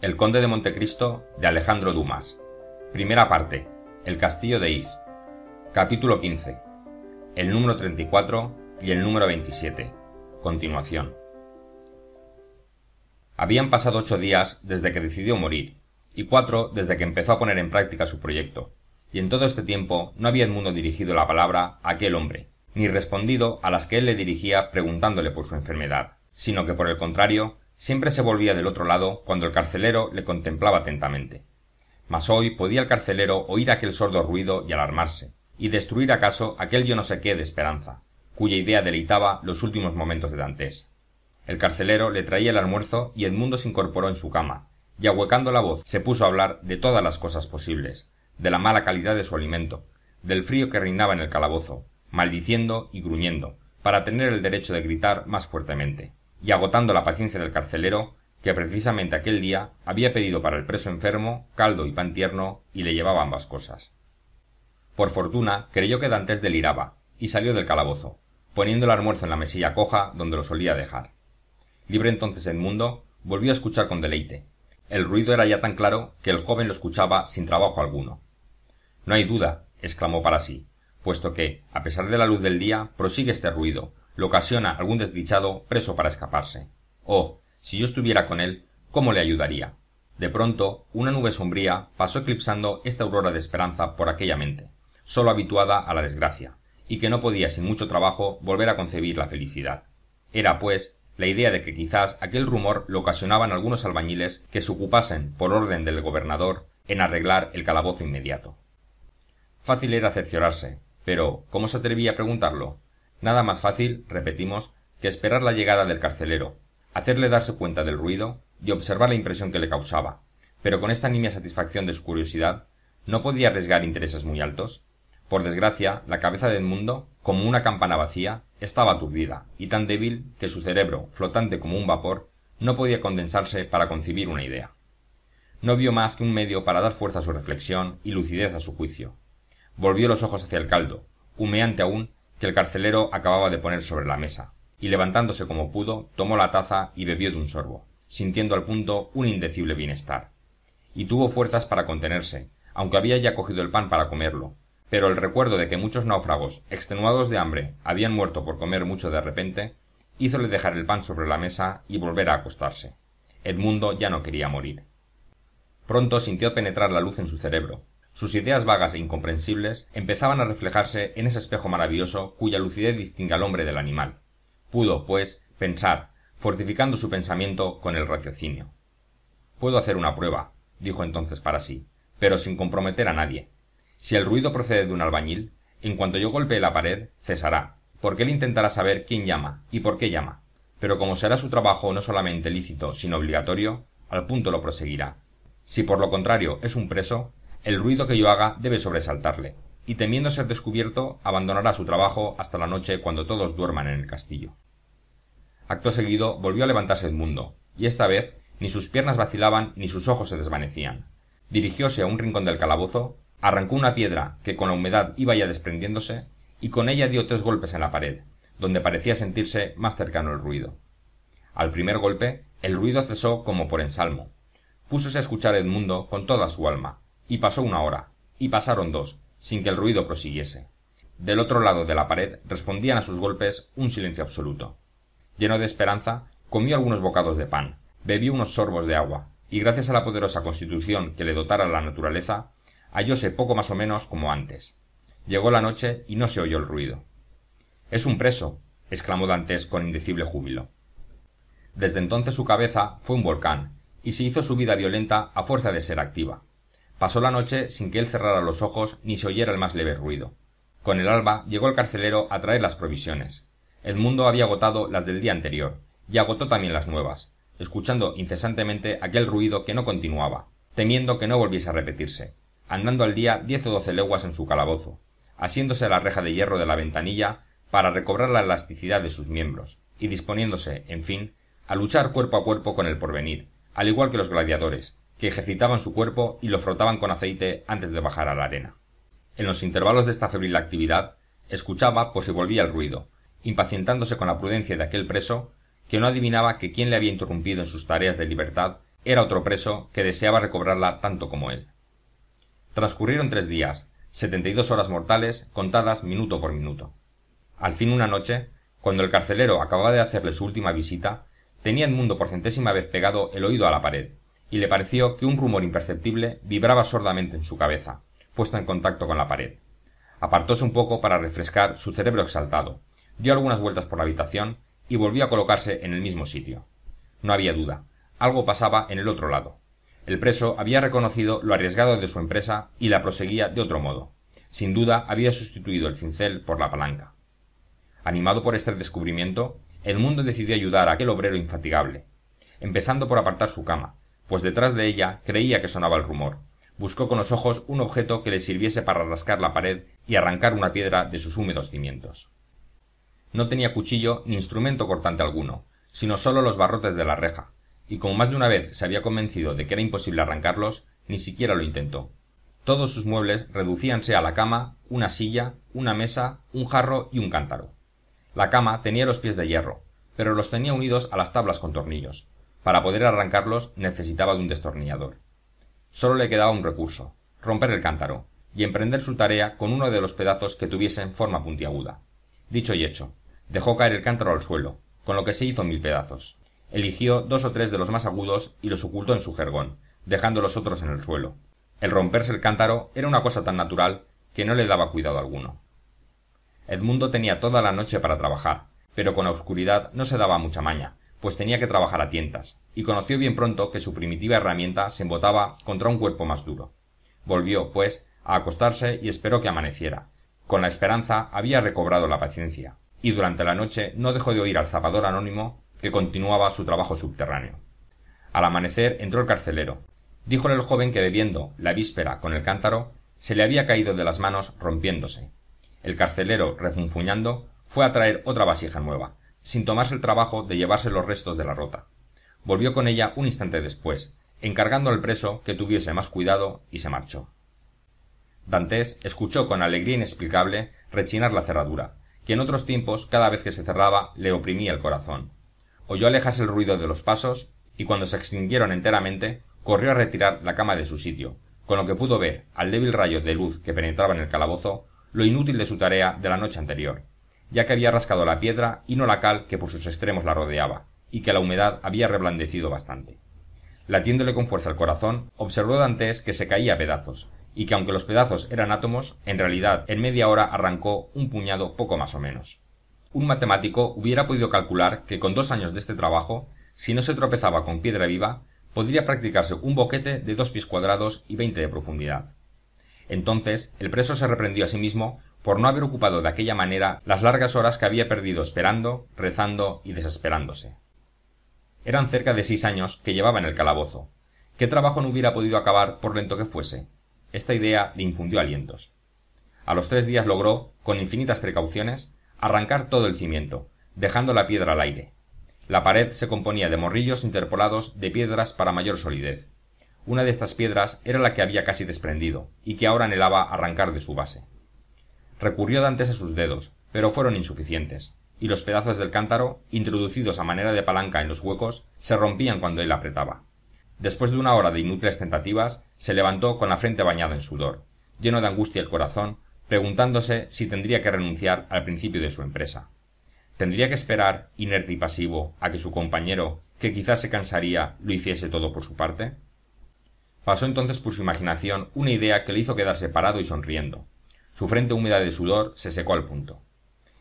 El conde de Montecristo de Alejandro Dumas. Primera parte. El castillo de If. Capítulo 15. El número 34 y el número 27. Continuación. Habían pasado 8 días desde que decidió morir, y 4 desde que empezó a poner en práctica su proyecto, y en todo este tiempo no había Edmundo dirigido la palabra a aquel hombre, ni respondido a las que él le dirigía preguntándole por su enfermedad, sino que por el contrario, siempre se volvía del otro lado cuando el carcelero le contemplaba atentamente. Mas hoy podía el carcelero oír aquel sordo ruido y alarmarse, y destruir acaso aquel yo no sé qué de esperanza, cuya idea deleitaba los últimos momentos de Dantes. El carcelero le traía el almuerzo y Edmundo se incorporó en su cama, y ahuecando la voz se puso a hablar de todas las cosas posibles, de la mala calidad de su alimento, del frío que reinaba en el calabozo, maldiciendo y gruñendo, para tener el derecho de gritar más fuertemente, y agotando la paciencia del carcelero, que precisamente aquel día había pedido para el preso enfermo caldo y pan tierno y le llevaba ambas cosas. Por fortuna creyó que Dantes deliraba, y salió del calabozo, poniendo el almuerzo en la mesilla coja donde lo solía dejar. Libre entonces Edmundo, volvió a escuchar con deleite. El ruido era ya tan claro que el joven lo escuchaba sin trabajo alguno. No hay duda, exclamó para sí, puesto que, a pesar de la luz del día, prosigue este ruido, lo ocasiona algún desdichado preso para escaparse. Oh, si yo estuviera con él, ¿cómo le ayudaría? De pronto, una nube sombría pasó eclipsando esta aurora de esperanza por aquella mente, sólo habituada a la desgracia, y que no podía sin mucho trabajo volver a concebir la felicidad. Era, pues, la idea de que quizás aquel rumor lo ocasionaban algunos albañiles que se ocupasen, por orden del gobernador, en arreglar el calabozo inmediato. Fácil era cerciorarse, pero ¿cómo se atrevía a preguntarlo? Nada más fácil, repetimos, que esperar la llegada del carcelero, hacerle darse cuenta del ruido y observar la impresión que le causaba, pero con esta nimia satisfacción de su curiosidad, ¿no podía arriesgar intereses muy altos? Por desgracia, la cabeza de Edmundo, como una campana vacía, estaba aturdida y tan débil que su cerebro, flotante como un vapor, no podía condensarse para concebir una idea. No vio más que un medio para dar fuerza a su reflexión y lucidez a su juicio. Volvió los ojos hacia el caldo, humeante aún, que el carcelero acababa de poner sobre la mesa, y levantándose como pudo, tomó la taza y bebió de un sorbo, sintiendo al punto un indecible bienestar. Y tuvo fuerzas para contenerse, aunque había ya cogido el pan para comerlo, pero el recuerdo de que muchos náufragos, extenuados de hambre, habían muerto por comer mucho de repente, hízole dejar el pan sobre la mesa y volver a acostarse. Edmundo ya no quería morir. Pronto sintió penetrar la luz en su cerebro. Sus ideas vagas e incomprensibles empezaban a reflejarse en ese espejo maravilloso cuya lucidez distingue al hombre del animal. Pudo, pues, pensar, fortificando su pensamiento con el raciocinio. «Puedo hacer una prueba», dijo entonces para sí, «pero sin comprometer a nadie. Si el ruido procede de un albañil, en cuanto yo golpee la pared, cesará, porque él intentará saber quién llama y por qué llama, pero como será su trabajo no solamente lícito, sino obligatorio, al punto lo proseguirá. Si por lo contrario es un preso, el ruido que yo haga debe sobresaltarle, y temiendo ser descubierto, abandonará su trabajo hasta la noche cuando todos duerman en el castillo». Acto seguido volvió a levantarse Edmundo, y esta vez ni sus piernas vacilaban ni sus ojos se desvanecían. Dirigióse a un rincón del calabozo, arrancó una piedra que con la humedad iba ya desprendiéndose, y con ella dio 3 golpes en la pared, donde parecía sentirse más cercano el ruido. Al primer golpe, el ruido cesó como por ensalmo. Púsose a escuchar Edmundo con toda su alma, y pasó 1 hora, y pasaron 2, sin que el ruido prosiguiese. Del otro lado de la pared respondían a sus golpes un silencio absoluto. Lleno de esperanza, comió algunos bocados de pan, bebió unos sorbos de agua, y gracias a la poderosa constitución que le dotara la naturaleza, hallóse poco más o menos como antes. Llegó la noche y no se oyó el ruido. «Es un preso», exclamó Dantes con indecible júbilo. Desde entonces su cabeza fue un volcán, y se hizo su vida violenta a fuerza de ser activa. Pasó la noche sin que él cerrara los ojos ni se oyera el más leve ruido. Con el alba llegó el carcelero a traer las provisiones. Edmundo había agotado las del día anterior, y agotó también las nuevas, escuchando incesantemente aquel ruido que no continuaba, temiendo que no volviese a repetirse, andando al día 10 o 12 leguas en su calabozo, asiéndose a la reja de hierro de la ventanilla para recobrar la elasticidad de sus miembros, y disponiéndose, en fin, a luchar cuerpo a cuerpo con el porvenir, al igual que los gladiadores, que ejercitaban su cuerpo y lo frotaban con aceite antes de bajar a la arena. En los intervalos de esta febril actividad, escuchaba por si volvía el ruido, impacientándose con la prudencia de aquel preso, que no adivinaba que quién le había interrumpido en sus tareas de libertad era otro preso que deseaba recobrarla tanto como él. Transcurrieron 3 días, 72 horas mortales, contadas minuto por minuto. Al fin una noche, cuando el carcelero acababa de hacerle su última visita, tenía Edmundo por 100ª vez pegado el oído a la pared, y le pareció que un rumor imperceptible vibraba sordamente en su cabeza, puesta en contacto con la pared. Apartóse un poco para refrescar su cerebro exaltado, dio algunas vueltas por la habitación y volvió a colocarse en el mismo sitio. No había duda, algo pasaba en el otro lado. El preso había reconocido lo arriesgado de su empresa y la proseguía de otro modo. Sin duda había sustituido el cincel por la palanca. Animado por este descubrimiento, Edmundo decidió ayudar a aquel obrero infatigable, empezando por apartar su cama, pues detrás de ella creía que sonaba el rumor. Buscó con los ojos un objeto que le sirviese para rascar la pared y arrancar una piedra de sus húmedos cimientos. No tenía cuchillo ni instrumento cortante alguno, sino solo los barrotes de la reja, y como más de una vez se había convencido de que era imposible arrancarlos, ni siquiera lo intentó. Todos sus muebles reducíanse a la cama, una silla, una mesa, un jarro y un cántaro. La cama tenía los pies de hierro, pero los tenía unidos a las tablas con tornillos. Para poder arrancarlos necesitaba de un destornillador. Solo le quedaba un recurso, romper el cántaro, y emprender su tarea con uno de los pedazos que tuviesen forma puntiaguda. Dicho y hecho, dejó caer el cántaro al suelo, con lo que se hizo 1000 pedazos. Eligió 2 o 3 de los más agudos y los ocultó en su jergón, dejando los otros en el suelo. El romperse el cántaro era una cosa tan natural que no le daba cuidado alguno. Edmundo tenía toda la noche para trabajar, pero con la oscuridad no se daba mucha maña, pues tenía que trabajar a tientas, y conoció bien pronto que su primitiva herramienta se embotaba contra un cuerpo más duro. Volvió, pues, a acostarse y esperó que amaneciera. Con la esperanza había recobrado la paciencia, y durante la noche no dejó de oír al zapador anónimo que continuaba su trabajo subterráneo. Al amanecer entró el carcelero. Díjole el joven que bebiendo la víspera con el cántaro se le había caído de las manos rompiéndose. El carcelero, refunfuñando, fue a traer otra vasija nueva, sin tomarse el trabajo de llevarse los restos de la rota. Volvió con ella un instante después, encargando al preso que tuviese más cuidado, y se marchó. Dantes escuchó con alegría inexplicable rechinar la cerradura, que en otros tiempos cada vez que se cerraba le oprimía el corazón. Oyó alejarse el ruido de los pasos, y cuando se extinguieron enteramente, corrió a retirar la cama de su sitio, con lo que pudo ver, al débil rayo de luz que penetraba en el calabozo, lo inútil de su tarea de la noche anterior, ya que había rascado la piedra y no la cal que por sus extremos la rodeaba, y que la humedad había reblandecido bastante. Latiéndole con fuerza el corazón, observó Dantes que se caía a pedazos, y que aunque los pedazos eran átomos, en realidad en media hora arrancó un puñado poco más o menos. Un matemático hubiera podido calcular que con 2 años de este trabajo, si no se tropezaba con piedra viva, podría practicarse un boquete de 2 pies cuadrados y 20 de profundidad. Entonces el preso se reprendió a sí mismo por no haber ocupado de aquella manera las largas horas que había perdido esperando, rezando y desesperándose. Eran cerca de 6 años que llevaba en el calabozo. ¿Qué trabajo no hubiera podido acabar por lento que fuese? Esta idea le infundió alientos. A los 3 días logró, con infinitas precauciones, arrancar todo el cimiento, dejando la piedra al aire. La pared se componía de morrillos interpolados de piedras para mayor solidez. Una de estas piedras era la que había casi desprendido, y que ahora anhelaba arrancar de su base. Recurrió Dantes a sus dedos, pero fueron insuficientes, y los pedazos del cántaro, introducidos a manera de palanca en los huecos, se rompían cuando él apretaba. Después de una hora de inútiles tentativas, se levantó con la frente bañada en sudor, lleno de angustia el corazón, preguntándose si tendría que renunciar al principio de su empresa. ¿Tendría que esperar, inerte y pasivo, a que su compañero, que quizás se cansaría, lo hiciese todo por su parte? Pasó entonces por su imaginación una idea que le hizo quedarse parado y sonriendo. Su frente húmeda de sudor se secó al punto.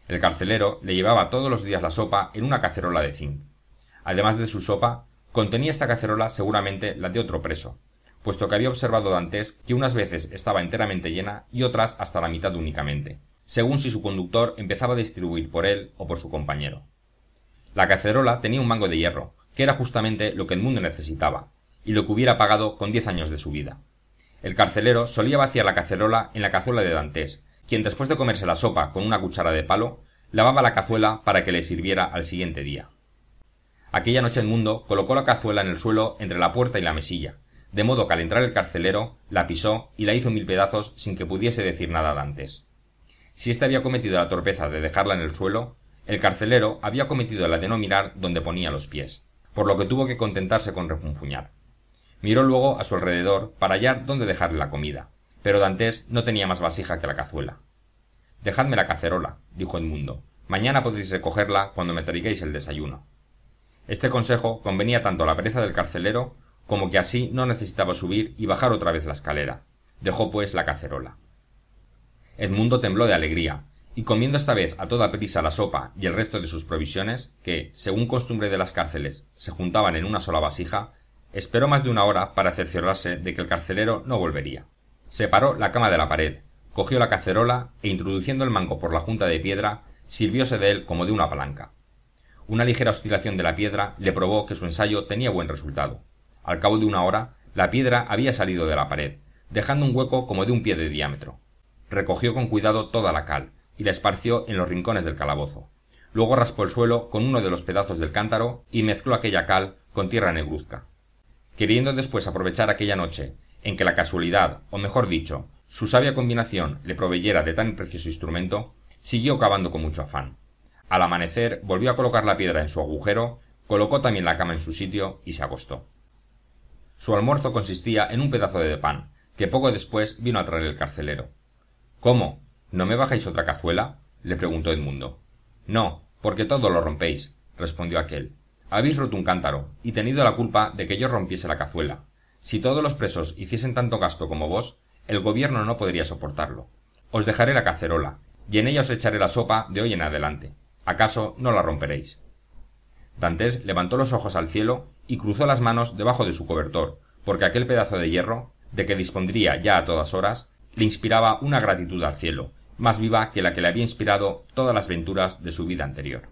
El carcelero le llevaba todos los días la sopa en una cacerola de zinc. Además de su sopa, contenía esta cacerola seguramente la de otro preso, puesto que había observado Dantes que unas veces estaba enteramente llena y otras hasta la mitad únicamente, según si su conductor empezaba a distribuir por él o por su compañero. La cacerola tenía un mango de hierro, que era justamente lo que el mundo necesitaba, y lo que hubiera pagado con 10 años de su vida. El carcelero solía vaciar la cacerola en la cazuela de Dantes, quien después de comerse la sopa con una cuchara de palo, lavaba la cazuela para que le sirviera al siguiente día. Aquella noche Edmundo colocó la cazuela en el suelo entre la puerta y la mesilla, de modo que al entrar el carcelero la pisó y la hizo 1000 pedazos sin que pudiese decir nada a Dantes. Si éste había cometido la torpeza de dejarla en el suelo, el carcelero había cometido la de no mirar donde ponía los pies, por lo que tuvo que contentarse con refunfuñar. Miró luego a su alrededor para hallar dónde dejarle la comida, pero Dantés no tenía más vasija que la cazuela. «Dejadme la cacerola», dijo Edmundo. «Mañana podréis recogerla cuando me traigáis el desayuno». Este consejo convenía tanto a la pereza del carcelero como que así no necesitaba subir y bajar otra vez la escalera. Dejó pues la cacerola. Edmundo tembló de alegría, y comiendo esta vez a toda prisa la sopa y el resto de sus provisiones, que, según costumbre de las cárceles, se juntaban en una sola vasija, esperó más de una hora para cerciorarse de que el carcelero no volvería. Separó la cama de la pared, cogió la cacerola e, introduciendo el mango por la junta de piedra, sirvióse de él como de una palanca. Una ligera oscilación de la piedra le probó que su ensayo tenía buen resultado. Al cabo de una hora, la piedra había salido de la pared, dejando un hueco como de un pie de diámetro. Recogió con cuidado toda la cal y la esparció en los rincones del calabozo. Luego raspó el suelo con uno de los pedazos del cántaro y mezcló aquella cal con tierra negruzca. Queriendo después aprovechar aquella noche en que la casualidad, o mejor dicho, su sabia combinación le proveyera de tan precioso instrumento, siguió cavando con mucho afán. Al amanecer volvió a colocar la piedra en su agujero, colocó también la cama en su sitio y se acostó. Su almuerzo consistía en un pedazo de pan, que poco después vino a traer el carcelero. «¿Cómo? ¿No me bajáis otra cazuela?», le preguntó Edmundo. «No, porque todo lo rompéis», respondió aquél. «Habéis roto un cántaro, y tenido la culpa de que yo rompiese la cazuela. Si todos los presos hiciesen tanto gasto como vos, el gobierno no podría soportarlo. Os dejaré la cacerola, y en ella os echaré la sopa de hoy en adelante. ¿Acaso no la romperéis?». Dantés levantó los ojos al cielo y cruzó las manos debajo de su cobertor, porque aquel pedazo de hierro, de que dispondría ya a todas horas, le inspiraba una gratitud al cielo, más viva que la que le había inspirado todas las venturas de su vida anterior.